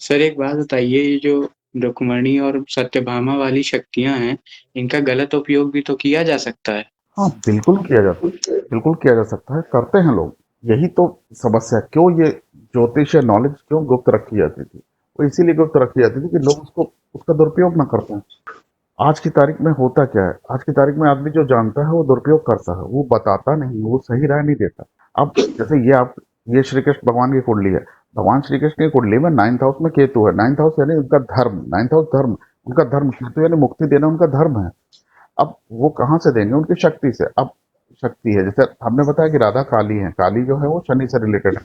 Sir एक बात बताइए, ये जो रुक्मणी और सत्यभामा वाली शक्तियाँ हैं, इनका गलत उपयोग भी तो किया जा सकता है। हाँ, बिल्कुल किया जा सकता है, करते हैं लोग। यही तो समस्या है, क्यों ये ज्योतिष या नॉलेज क्यों गुप्त रखी जाती थी? वो इसीलिए गुप्त रखी जाती थी कि लोग उसको उसका दुरुपयोग ना कर पाएँ। आज की तारीख में होता क्या है? आज की तारीख में आदमी जो जानता है वो दुरुपयोग करता है, वो बताता नहीं, वो सही राय नहीं देता। अब जैसे ये श्री कृष्ण भगवान की कुंडली है। भगवान श्री कृष्ण की कुंडली में 9th हाउस में केतु है। 9th हाउस यानी उनका धर्म, 9th हाउस धर्म, उनका धर्म, केतु यानी मुक्ति देना उनका धर्म है। अब वो कहाँ से देंगे? उनकी शक्ति से। अब शक्ति है, जैसे हमने बताया कि राधा काली है, काली जो है वो शनि से रिलेटेड है।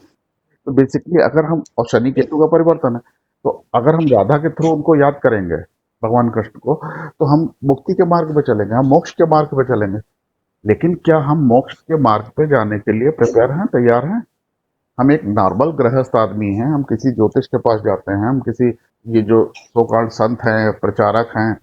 तो बेसिकली अगर हम, और शनि केतु का परिवर्तन है, तो अगर हम राधा के थ्रू उनको याद करेंगे, भगवान कृष्ण को, तो हम मुक्ति के मार्ग पे चलेंगे, हम मोक्ष के मार्ग पे चलेंगे। लेकिन क्या हम मोक्ष के मार्ग पे जाने के लिए प्रिपेयर हैं, तैयार हैं? हम एक नॉर्मल गृहस्थ आदमी हैं, हम किसी ज्योतिष के पास जाते हैं, हम किसी, ये जो सो कॉल्ड संत हैं, प्रचारक हैं,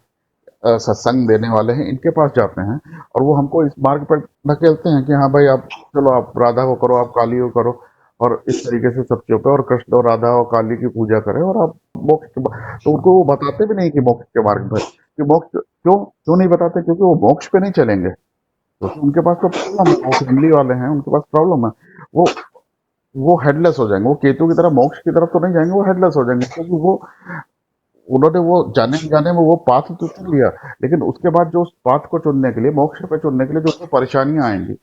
सत्संग देने वाले हैं, इनके पास जाते हैं, और वो हमको इस मार्ग पर धकेलते हैं कि हाँ भाई, आप चलो, आप राधा को करो, आप काली को करो, और इस तरीके से सब चीजों पे, और कृष्ण और राधा और काली की पूजा करें, और आप मोक्ष तो उनको वो बताते भी नहीं कि मोक्ष के मार्ग पर, कि मोक्ष क्यों क्यों नहीं बताते? क्योंकि वो मोक्ष पे नहीं चलेंगे, क्योंकि उनके पास तो प्रॉब्लम है, वो फैमिली वाले हैं, उनके पास प्रॉब्लम है। वो वो हेडलेस हो जाएंगे, वो केतु की तरह मोक्ष की तरफ तो नहीं जाएंगे, वो हेडलेस हो जाएंगे, क्योंकि वो, उन्होंने वो जाने जाने में वो पाथ तो चुन लिया, लेकिन उसके बाद जो उस पाथ को चुनने के लिए, मोक्ष पे चुनने के लिए, जो उनको परेशानियां आएंगी,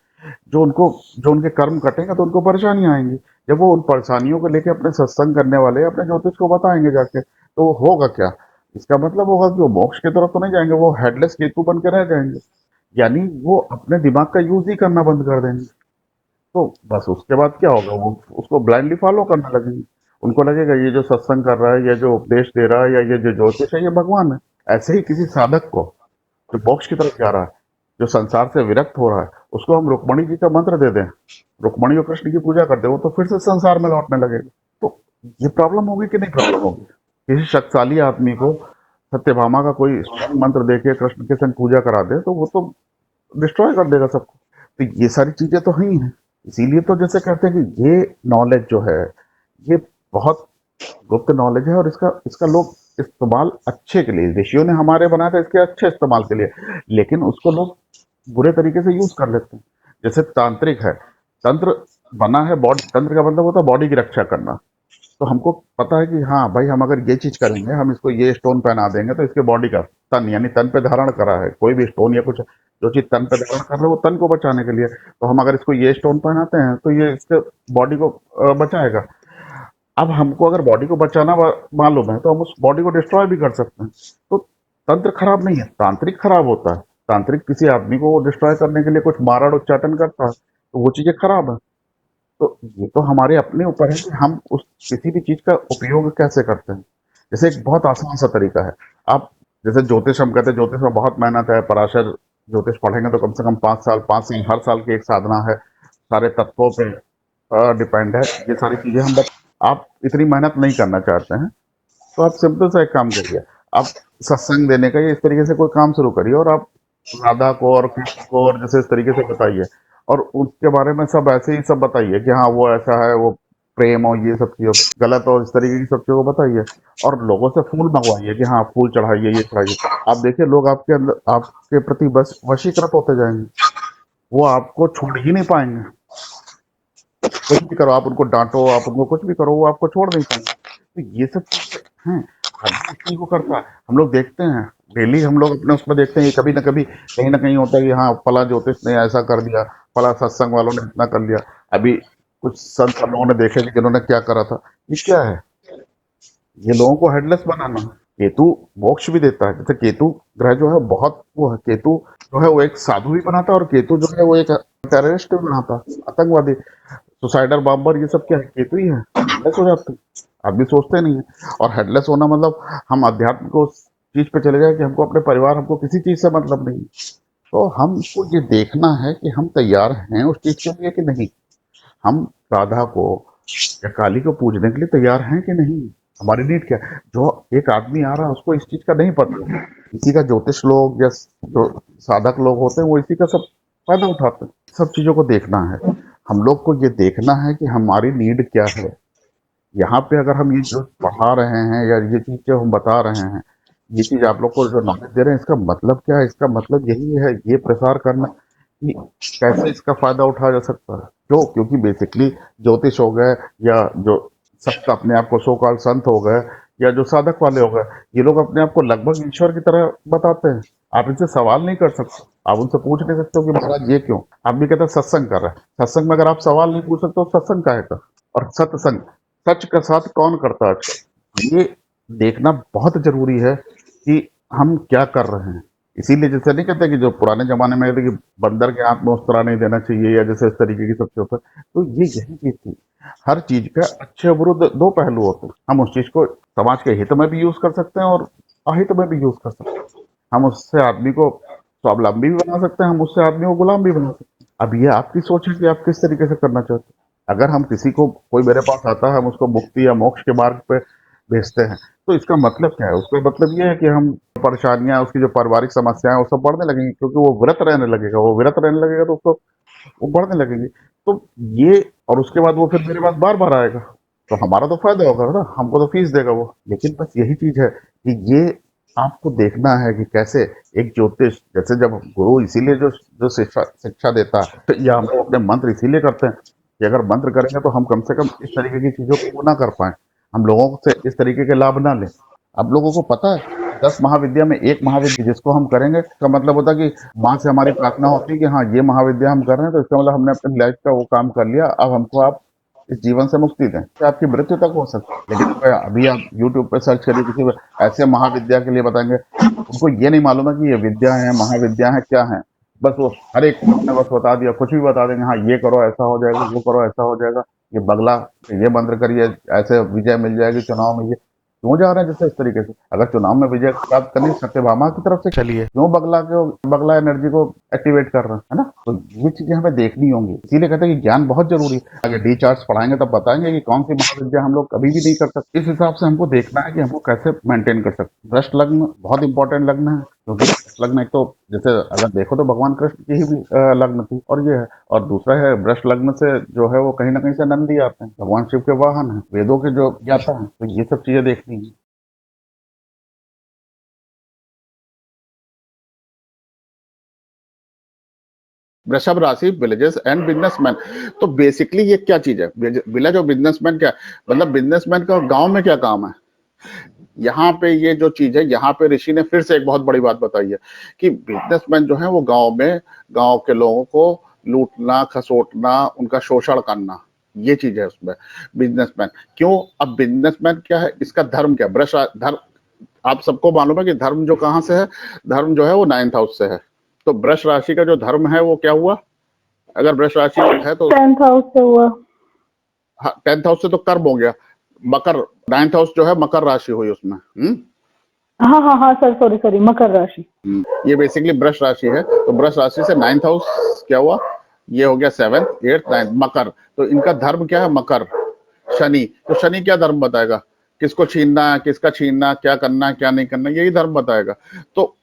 जो उनको, जो उनके कर्म कटेंगे, तो उनको परेशानियां आएंगी। जब वो उन परेशानियों को लेके अपने सत्संग करने वाले अपने ज्योतिष को बताएंगे जाके, तो होगा क्या? इसका मतलब होगा कि वो मोक्ष की तरफ तो नहीं जाएंगे, वो हेडलेस केतु बन के रह जाएंगे। यानी वो अपने दिमाग का यूज ही करना बंद कर देंगे। तो बस उसके बाद क्या होगा? वो उसको ब्लाइंडली फॉलो करने लगेंगे। उनको लगेगा ये जो सत्संग कर रहा है, ये जो उपदेश दे रहा है, या ये जो ज्योतिष है, ये भगवान है। ऐसे ही किसी साधक को, जो मोक्ष की तरफ जा रहा है, जो संसार से विरक्त हो रहा है, उसको हम रुक्मणी जी का मंत्र दे दें, रुक्मणी और कृष्ण की पूजा कर दे, वो तो फिर से संसार में लौटने लगेगा। तो ये प्रॉब्लम होगी कि नहीं प्रॉब्लम होगी? किसी शक्तिशाली आदमी को सत्यभामा का कोई स्ट्रांग मंत्र देके कृष्ण के संग पूजा करा दे, तो वो तो डिस्ट्रॉय कर देगा सबको। तो ये सारी चीजें तो ही हैं। इसीलिए तो जैसे कहते हैं कि ये नॉलेज जो है, ये बहुत गुप्त नॉलेज है, और इसका इसका लोग इस्तेमाल अच्छे के लिए, ऋषियों ने हमारे बनाया था इसके अच्छे इस्तेमाल के लिए, लेकिन उसको लोग बुरे तरीके से यूज कर लेते हैं। जैसे तांत्रिक है, तंत्र बना है बॉडी, तंत्र का मतलब होता है बॉडी की रक्षा करना। तो हमको पता है कि हाँ भाई, हम अगर ये चीज करेंगे, हम इसको ये स्टोन पहना देंगे, तो इसके बॉडी का, तन यानी तन पे धारण करा है कोई भी स्टोन या कुछ, जो चीज तन पे धारण कर रहे हो वो तन को बचाने के लिए, तो हम अगर इसको ये स्टोन पहनाते हैं, तो ये इसके बॉडी को बचाएगा। अब हमको अगर बॉडी को बचाना मालूम है, तो हम उस बॉडी को डिस्ट्रॉय भी कर सकते हैं। तो तंत्र खराब नहीं है, तांत्रिक खराब होता है। तांत्रिक किसी आदमी को डिस्ट्रॉय करने के लिए कुछ मारण उच्चाटन करता है, तो वो चीजें खराब है। तो ये तो हमारे अपने ऊपर है कि हम उस किसी भी चीज का उपयोग कैसे करते हैं। जैसे एक बहुत आसान सा तरीका है, आप, जैसे ज्योतिष, हम कहते हैं ज्योतिष में बहुत मेहनत है, पराशर ज्योतिष पढ़ेंगे तो कम से कम 5 साल, 5 साल, हर साल की एक साधना है, सारे तत्वों पे डिपेंड है, ये सारी चीजें हम आप इतनी मेहनत नहीं करना चाहते हैं, तो आप सिंपल सा एक काम करिए। आप सत्संग देने का या इस तरीके से कोई काम शुरू करिए, और आप राधा को और कृष्ण को और जैसे इस तरीके से बताइए, और उसके बारे में सब ऐसे ही सब बताइए कि हाँ वो ऐसा है, वो प्रेम और ये सब चीजों गलत, और इस तरीके की सब चीजों को बताइए। और लोगों से फूल मंगवाइए कि हाँ फूल चढ़ाइए, ये चढ़ाइए। आप देखिए लोग आपके अंदर, आपके प्रति बस वशीकृत होते जाएंगे, वो आपको छोड़ ही नहीं पाएंगे। कुछ भी करो, आप उनको डांटो, आप उनको कुछ भी करो, वो आपको छोड़ नहीं पाएंगे। तो ये सब चीजें हैं, हर इस चीज को करता है। हम लोग देखते हैं, डेली हम लोग अपने उसमें देखते हैं, ये कभी ना कभी कहीं ना कहीं होता है कि हाँ फला ज्योतिष ने ऐसा कर दिया, फला सत्संग वालों ने इतना कर लिया। अभी कुछ संत हम लोगों ने देखे कि जिन्होंने क्या करा था। ये क्या है? ये लोगों को हेडलेस बनाना। केतु मोक्ष भी देता है, जैसे केतु ग्रह जो है बहुत वो है, केतु जो है वो एक साधु भी बनाता है, और केतु जो है वो एक टेररिस्ट भी बनाता है, आतंकवादी, सुसाइडर बॉम्बर, ये सब क्या है? केतु ही है। हेडलेस हो जाते हैं, आदमी सोचते नहीं है। और हेडलेस होना मतलब हम अध्यात्म को उस चीज पे चले गए कि हमको अपने परिवार, हमको किसी चीज से मतलब नहीं। तो हमको ये देखना है कि हम तैयार हैं उस चीज के लिए कि नहीं। हम राधा को या काली को पूजने के लिए तैयार हैं कि नहीं? हमारी नीड क्या है? जो एक आदमी आ रहा है उसको इस चीज का नहीं पता, इसी का ज्योतिष लोग या जो साधक लोग होते हैं वो इसी का सब फायदा उठाते हैं। सब चीजों को देखना है। हम लोग को ये देखना है कि हमारी नीड क्या है, यहाँ पे अगर हम ये जो पढ़ा रहे हैं या ये चीज जो हम बता रहे हैं, ये चीज आप लोग को जो नॉलेज दे रहे हैं, इसका मतलब क्या है? इसका मतलब यही है, ये प्रसार करना कि कैसे इसका फायदा उठाया जा सकता है। क्यों? क्योंकि बेसिकली ज्योतिष हो गए या जो सख्त अपने आप को सो कॉल्ड संत हो गए या जो साधक वाले हो गए, ये लोग अपने आप को लगभग ईश्वर की तरह बताते हैं। आप इनसे सवाल नहीं कर सकते, आप उनसे पूछ नहीं सकते हो कि महाराज ये क्यों। आप भी कहते हैं सत्संग कर रहे हैं, सत्संग में अगर आप सवाल नहीं पूछ सकते तो सत्संग काहे का? और सत्संग सच का साथ कौन करता है आजकल? ये देखना बहुत जरूरी है कि हम क्या कर रहे हैं। इसीलिए जैसे नहीं कहते कि जो पुराने जमाने में कहते कि बंदर के हाथ में उस्तरा नहीं देना चाहिए या जैसे इस तरीके की सब चीजों पर, तो ये यही चीज थी। हर चीज का अच्छे और बुरे दो पहलू होते हैं। हम उस चीज को समाज के हित में भी यूज कर सकते हैं और अहित में भी यूज कर सकते हैं। हम उससे आदमी को स्वावलंबी भी बना सकते हैं, हम उससे आदमी को गुलाम भी बना सकते हैं। अब ये आपकी सोच है कि आप किस तरीके से करना चाहते हैं। अगर हम किसी को, कोई मेरे पास आता है, हम उसको मुक्ति या मोक्ष के मार्ग पे भेजते हैं, तो इसका मतलब क्या है? उसका मतलब ये है कि हम परेशानियां, उसकी जो पारिवारिक समस्याएं, वो सब बढ़ने लगेंगी, क्योंकि वो व्रत रहने लगेगा। वो व्रत रहने लगेगा तो उसको वो बढ़ने लगेंगे। तो ये, और उसके बाद वो फिर मेरे पास बार बार आएगा, तो हमारा तो फायदा होगा ना, हमको तो फीस देगा वो। लेकिन बस यही चीज है कि ये आपको देखना है कि कैसे एक ज्योतिष, जैसे जब गुरु इसीलिए जो जो शिक्षा शिक्षा देता है, तो या हम लोग अपने मंत्र इसीलिए करते हैं कि अगर मंत्र करेंगे तो हम कम से कम इस तरीके की चीजों को ना कर पाए, हम लोगों से इस तरीके के लाभ ना लें। अब लोगों को पता है 10 महाविद्या में एक महाविद्या जिसको हम करेंगे, इसका मतलब होता है कि माँ से हमारी प्रार्थना होती है कि हाँ, ये महाविद्या हम कर रहे हैं, तो इसका मतलब हमने अपनी लाइफ का वो काम कर लिया, अब हमको आप इस जीवन से मुक्ति दें, तो आपकी मृत्यु तक हो सकती है। लेकिन अभी आप यूट्यूब पे सर्च करिए, किसी ऐसे महाविद्या के लिए बताएंगे, उनको ये नहीं मालूम है कि ये विद्या है, महाविद्या है, क्या है। बस वो हर एक को अपने बस बता दिया, कुछ भी बता देंगे, हाँ ये करो ऐसा हो जाएगा, वो करो ऐसा हो जाएगा, ये बगला, ये मंत्र करिए ऐसे विजय मिल जाएगी चुनाव में। ये क्यों जा रहे हैं जैसे इस तरीके से? अगर चुनाव में विजय प्राप्त करनी सत्यभामा की तरफ से चलिए, क्यों बगला एनर्जी को एक्टिवेट कर रहे हैं, है ना? तो ये चीजें हमें देखनी होंगी। इसीलिए कहते हैं कि ज्ञान बहुत जरूरी है। अगर डी चार्ट्स पढ़ाएंगे तब बताएंगे कि कौन सी महाविद्या हम लोग कभी भी नहीं कर सकते। इस हिसाब से हमको देखना है कि हमको कैसे मेंटेन कर सकते। भ्रष्ट लग्न बहुत इंपॉर्टेंट लग्न है, क्योंकि भ्रष्ट लग्न एक तो जैसे अगर देखो तो भगवान कृष्ण की ही भी लग्न थी, और ये है। और दूसरा है, भ्रष्ट लग्न से जो है वो कहीं ना कहीं से नंदी आते हैं, भगवान शिव के वाहन है, वेदों के जो ज्ञाता है। तो ये सब चीजें देखनी है। वृषभ राशि, विलेजेस एंड बिजनेसमैन। तो बेसिकली ये क्या चीज है, विलेज और बिजनेसमैन क्या? मतलब बिजनेसमैन का गांव में क्या काम है? यहाँ पे ये जो चीज है, यहाँ पे ऋषि ने फिर से एक बहुत बड़ी बात बताई है कि बिजनेसमैन जो है वो गांव में, गांव के लोगों को लूटना, खसोटना, उनका शोषण करना, ये चीज है उसमें बिजनेसमैन। क्यों? अब बिजनेसमैन क्या है, इसका धर्म क्या? वृष धर्म, आप सबको मालूम है कि धर्म जो कहाँ से है, धर्म जो है वो 9th हाउस से है। तो वृष राशि का जो धर्म है वो क्या हुआ? अगर वृष राशि है तो 10th हाउस से हुआ। हाँ, 10th हाउस से तो कर्म हो गया। मकर, 9th हाउस जो है मकर राशि हुई उसमें। हाँ हाँ हाँ सर, सॉरी सॉरी, मकर राशि। ये बेसिकली वृष राशि है, तो वृष राशि से 9th हाउस क्या हुआ? ये हो गया 7th 8th 9th मकर। तो इनका धर्म क्या है? मकर। शनि, तो शनि क्या धर्म बताएगा? किसको छीनना है, किसका छीनना, क्या करना है, क्या नहीं करना, यही धर्म बताएगा। तो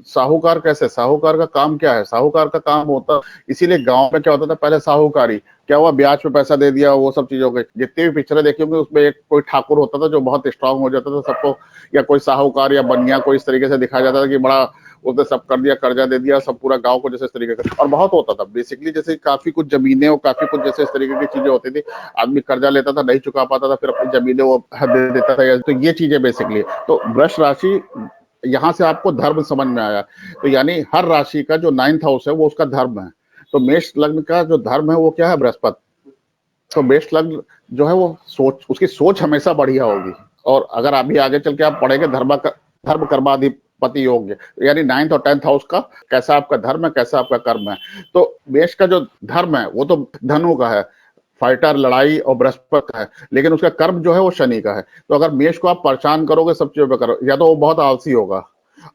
साहूकार कैसे, साहूकार का काम क्या है? साहूकार का काम होता, इसीलिए गांव में क्या होता था पहले, साहूकारी। क्या हुआ? ब्याज पे पैसा दे दिया, वो सब चीज हो गई। जितनी भी पिक्चरें देखी होंगी उसमें एक कोई ठाकुर होता था जो बहुत स्ट्रांग हो जाता था सबको, या कोई साहूकार या बनिया कोई इस तरीके से दिखाया जाता था कि बड़ा उसने सब कर दिया, कर्जा दे दिया सब पूरा गांव को, जैसे इस तरीके का। और बहुत होता था बेसिकली, जैसे काफी कुछ जमीनें और काफी कुछ जैसे इस तरीके की चीजें होती थी। आदमी कर्जा लेता था, नहीं चुका पाता था, फिर अपनी जमीनें वो दे देता था। तो ये चीजें बेसिकली, तो वृष राशि, यहाँ से आपको धर्म समझ में आया। तो यानी हर राशि का जो 9th हाउस है वो उसका धर्म है। तो मेष लग्न का जो धर्म है वो क्या है? बृहस्पति। तो मेष लग्न जो है वो सोच, उसकी सोच हमेशा बढ़िया होगी। और अगर अभी आगे चल के आप पढ़ेंगे धर्म कर्माधिपति योग, यानी 9th और 10th हाउस का कैसा आपका धर्म है, कैसा आपका कर्म है। तो मेष का जो धर्म है वो तो धनु का है, फाइटर, लड़ाई और बृहस्पति का है। लेकिन उसका कर्म जो है वो शनि का है। तो अगर मेष को आप परेशान करोगे सब चीजों पे करो, या तो वो बहुत आलसी होगा,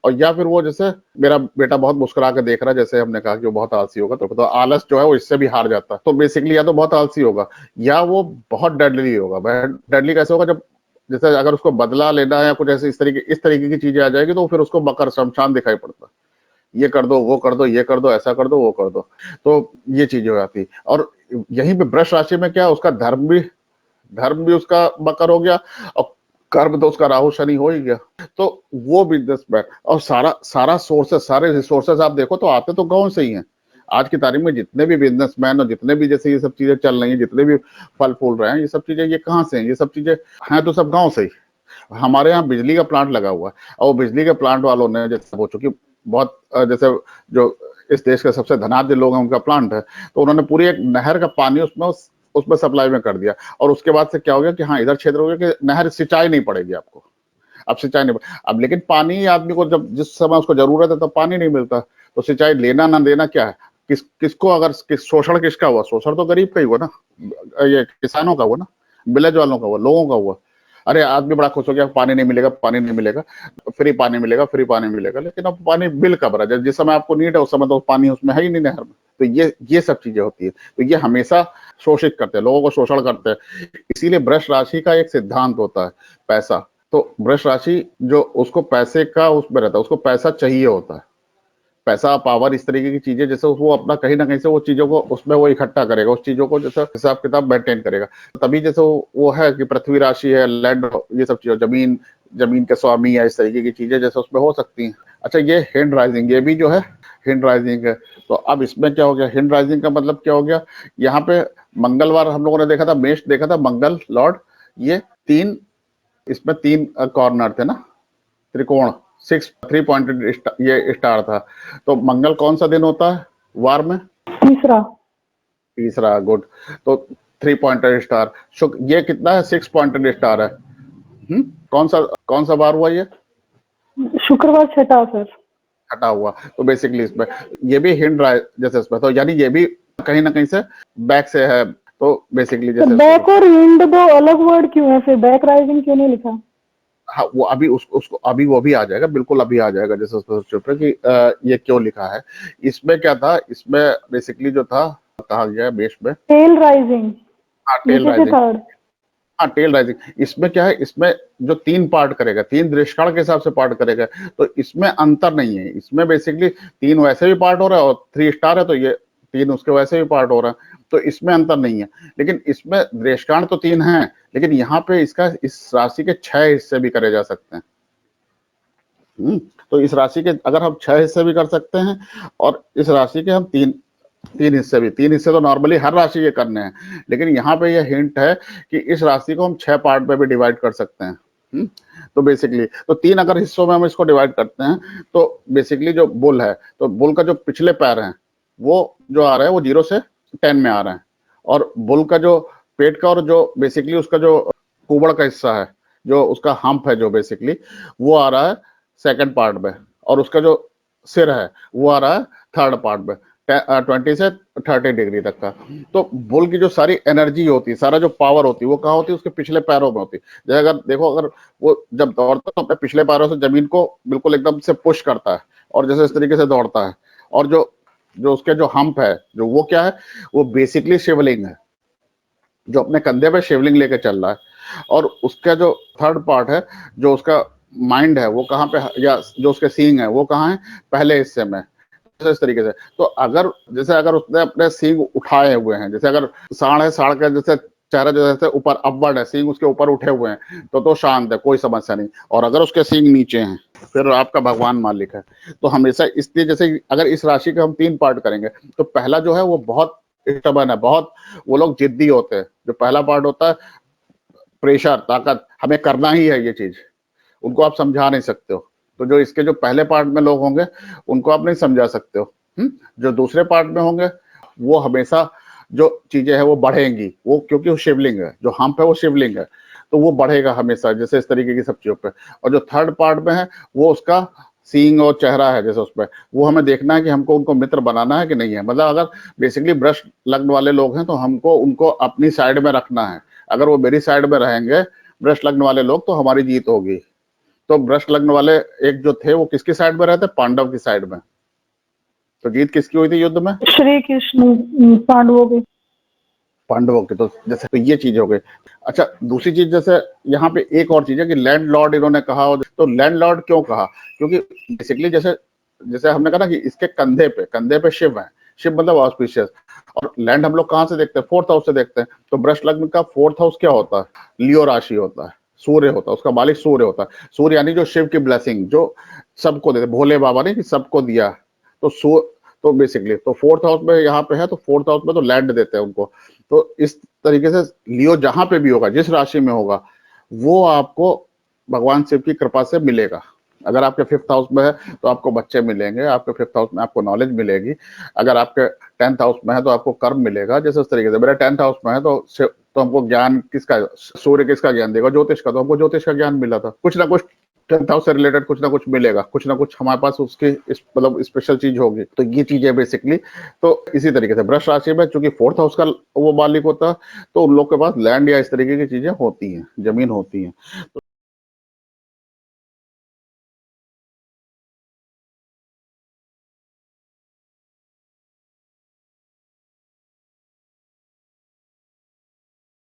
और या फिर वो, जैसे मेरा बेटा बहुत मुस्कुरा के देख रहा है, जैसे हमने कहा कि वो बहुत आलसी होगा, तो आलस जो है वो इससे भी हार जाता है। तो बेसिकली या तो बहुत आलसी होगा या वो बहुत डेडली होगा। डेडली कैसे होगा? जब जैसे अगर उसको बदला लेना है या कुछ ऐसे इस तरीके की चीजें आ जाएगी, तो फिर उसको मकर शमशान दिखाई पड़ता है। ये कर दो, वो कर दो, ये कर दो, ऐसा कर दो, वो कर दो। तो ये चीजें हो जाती। और यहीं पे वृष राशि में क्या, उसका धर्म भी धर्म भी उसका मकर हो गया और कर्म तो उसका राहु शनि हो ही गया। तो वो बिजनेसमैन और सारा सारा सोर्सेस, सारे रिसोर्सेस आप देखो तो आते तो गांव से ही हैं। आज की तारीख में जितने भी बिजनेसमैन और जितने भी जैसे ये सब चीजें चल रही हैं, जितने भी फल फूल रहे हैं, ये सब चीजें ये कहाँ से हैं? ये सब चीजें हैं तो सब गांव से ही। हमारे यहाँ बिजली का प्लांट लगा हुआ है और वो बिजली के प्लांट वालों ने, जैसे वो चूंकि बहुत जैसे जो इस देश के सबसे धनाढ्य लोग हैं उनका प्लांट है, तो उन्होंने पूरी एक नहर का पानी उसमें सप्लाई में कर दिया। और उसके बाद से क्या हो गया कि हाँ इधर क्षेत्र हो गया कि नहर सिंचाई नहीं पड़ेगी आपको, अब सिंचाई नहीं। अब लेकिन पानी आदमी को जब जिस समय उसको जरूरत है तब पानी नहीं मिलता, तो सिंचाई लेना ना देना क्या है, किसको अगर शोषण किसका हुआ? शोषण तो गरीब का ही हुआ ना, ये किसानों का हुआ ना, विलेज वालों का हुआ, लोगों का हुआ। अरे आदमी बड़ा खुश हो गया, पानी नहीं मिलेगा, पानी नहीं मिलेगा, फ्री पानी मिलेगा, फ्री पानी मिलेगा, लेकिन अब पानी बिल कब रहा है? जिस समय आपको नीड है उस समय तो पानी उसमें है ही नहीं नहर में। तो ये सब चीजें होती है। तो ये हमेशा शोषित करते हैं, लोगों को शोषण करते हैं। इसीलिए वृष राशि का एक सिद्धांत होता है, पैसा। तो वृष राशि जो उसको पैसे का उसमें रहता है, उसको पैसा चाहिए होता है, पैसा, पावर, इस तरीके की चीजें, जैसे वो अपना कहीं ना कहीं से वो चीजों को उसमें वो इकट्ठा करेगा, उस चीजों को जैसे हिसाब किताब मेंटेन करेगा। तभी जैसे वो है कि पृथ्वी राशि है, लैंड, ये सब चीजें, जमीन, जमीन के स्वामी है, इस तरीके की चीजें जैसे उसमें हो सकती हैं। अच्छा, ये हिंड राइजिंग, ये भी जो है हिंड राइजिंग है। तो अब इसमें क्या हो गया, हिंड राइजिंग का मतलब क्या हो गया? यहाँ पे मंगलवार हम लोगों ने देखा था, मेष देखा था, मंगल लॉर्ड, ये तीन, इसमें तीन कॉर्नर थे ना, त्रिकोण, 3 पॉइंटेड ये स्टार था। तो मंगल कौन सा दिन होता है वार में? तीसरा। तीसरा, गुड। तो 3 पॉइंटेड स्टार। शुक्र, ये कितना है? 6 पॉइंटेड स्टार है। कौन सा वार हुआ ये? शुक्रवार छठा सर। हटा हुआ। तो बेसिकली इसमें ये भी हिंड जैसे इसमें, तो यानी ये भी कहीं ना कहीं से बैक से है। तो बेसिकली तो जैसे बैक और हिंड दो अलग वर्ड क्यों है फिर? बैक राइजिंग क्यों नहीं लिखा? हाँ, वो अभी उसको अभी वो भी आ जाएगा, बिल्कुल अभी आ जाएगा। जैसे उसमें कि ये क्यों लिखा है। इसमें क्या था, इसमें बेसिकली जो था, कहा गया है बेस में, टेल राइजिंग, हाँ टेल नीचे से राइजिंग, थर्ड। हाँ टेल राइजिंग। इसमें क्या है, इसमें जो 3 पार्ट करेगा, 3 दृष्टिकोण के हिसाब से पार्ट करेगा, तो इसमें अंतर नहीं है। इसमें बेसिकली 3 वैसे भी पार्ट हो रहा है और 3 स्टार है तो ये 3 उसके वैसे भी पार्ट हो रहा है, तो इसमें अंतर नहीं है। लेकिन इसमें दृष्टिकोण तो 3 हैं, लेकिन यहाँ पे इसका, इस राशि के 6 हिस्से भी करे जा सकते हैं। तो इस राशि के अगर हम 6 हिस्से भी कर सकते हैं और इस राशि के हम तीन हिस्से भी, 3 हिस्से तो नॉर्मली हर राशि के करने हैं, लेकिन यहाँ पे ये हिंट है कि इस राशि को हम 6 पार्ट में भी डिवाइड कर सकते हैं। तो बेसिकली तो 3 अगर हिस्सों में हम इसको डिवाइड करते हैं, तो बेसिकली जो बुल है, तो बुल का जो पिछले पैर हैं वो जो आ रहा है वो 0 से 10 में आ रहा है, और बुल का जो पेट का और जो बेसिकली उसका जो कुबड़ का हिस्सा है, जो उसका हम्प है, जो बेसिकली वो आ रहा है सेकंड पार्ट में, और उसका जो सिर है वो आ रहा है थर्ड पार्ट में, 20 से 30 डिग्री तक का। तो बुल की जो सारी एनर्जी होती है, सारा जो पावर होती है, वो कहाँ होती है? उसके पिछले पैरों में होती है। जैसे अगर देखो, अगर वो जब दौड़ता है तो अपने पिछले पैरों से जमीन को बिल्कुल एकदम से पुश करता है, और जैसे इस तरीके से दौड़ता है, और जो जो उसके जो हम्प है, जो वो क्या है, वो बेसिकली शिवलिंग है, जो अपने कंधे पे शिवलिंग लेके चल रहा है। और उसका जो थर्ड पार्ट है, जो उसका माइंड है, वो कहाँ पे, या जो उसके सींग है वो कहाँ है? पहले हिस्से में। इस तरीके से, तो अगर जैसे अगर उसने अपने सींग उठाए हुए हैं, जैसे अगर सांड है, सांड का जैसे चेहरा जो जैसे ऊपर अपवर्ड है, सींग उसके ऊपर उठे हुए हैं, तो शांत है, कोई समस्या नहीं। और अगर उसके सींग नीचे हैं, फिर आपका भगवान मालिक है। तो हमेशा इसलिए, जैसे अगर इस राशि के हम 3 पार्ट करेंगे, तो पहला जो है वो बहुत स्टबर्न है, बहुत वो लोग जिद्दी होते हैं। जो पहला पार्ट होता है, प्रेशर, ताकत, हमें करना ही है ये चीज, उनको आप समझा नहीं सकते हो। तो जो इसके जो पहले पार्ट में लोग होंगे, उनको आप नहीं समझा सकते हो। जो दूसरे पार्ट में होंगे, वो हमेशा जो चीजें हैं वो बढ़ेंगी, वो क्योंकि वो शिवलिंग है, जो हम्प है वो शिवलिंग है, तो वो बढ़ेगा हमेशा, जैसे इस तरीके की सब चीजों पे। और जो थर्ड पार्ट में है, वो उसका सींग और चेहरा है, जैसे उसमें, वो हमें देखना है कि हमको उनको मित्र बनाना है कि नहीं है। मतलब अगर बेसिकली ब्रश लग्न वाले लोग हैं, तो हमको उनको अपनी साइड में रखना है। अगर वो मेरी साइड में रहेंगे, ब्रश लग्न वाले लोग, तो हमारी जीत होगी। तो ब्रश लग्न वाले एक जो थे, वो किसकी साइड में रहते? पांडव की साइड में। तो जीत किसकी हुई थी युद्ध में? श्री कृष्ण, पांडवों के। पांडवों की। तो जैसे, तो ये चीज हो गई। अच्छा, दूसरी चीज, जैसे यहाँ पे एक और चीज है कि लैंड लॉर्ड इन्होंने कहा, तो लैंड लॉर्ड क्यों कहा? क्योंकि बेसिकली जैसे जैसे हमने कहा ना कि इसके कंधे पे शिव है, शिव मतलब ऑस्पिशियस, और लैंड हम लोग कहाँ से देखते हैं? फोर्थ हाउस से देखते हैं। तो वृष लग्न का फोर्थ हाउस क्या होता है? लियो राशि होता है, सूर्य होता है, उसका मालिक सूर्य होता है। सूर्य यानी जो शिव की ब्लेसिंग, जो सबको देते, भोले बाबा ने कि सबको दिया। तो तो बेसिकली तो फोर्थ हाउस में यहाँ पे है, तो फोर्थ हाउस में तो लैंड देते हैं उनको। तो इस तरीके से लियो जहां पे भी होगा, जिस राशि में होगा, वो आपको भगवान शिव की कृपा से मिलेगा। अगर आपके फिफ्थ हाउस में है तो आपको बच्चे मिलेंगे, आपके फिफ्थ हाउस में आपको नॉलेज मिलेगी। अगर आपके 10th हाउस में है तो आपको कर्म मिलेगा। जैसे उस तरीके से मेरा 10th हाउस में है तो हमको ज्ञान किसका, सूर्य किसका ज्ञान देगा? ज्योतिष का। तो हमको ज्योतिष का ज्ञान मिला था। कुछ ना कुछ 10th हाउस से रिलेटेड कुछ ना कुछ मिलेगा, कुछ ना कुछ हमारे पास उसकी मतलब स्पेशल चीज होगी। तो ये चीजें बेसिकली, तो इसी तरीके से वृष राशि में चूंकि फोर्थ हाउस का वो मालिक होता है, तो उन लोग के पास लैंड या इस तरीके की चीजें होती हैं, जमीन होती है।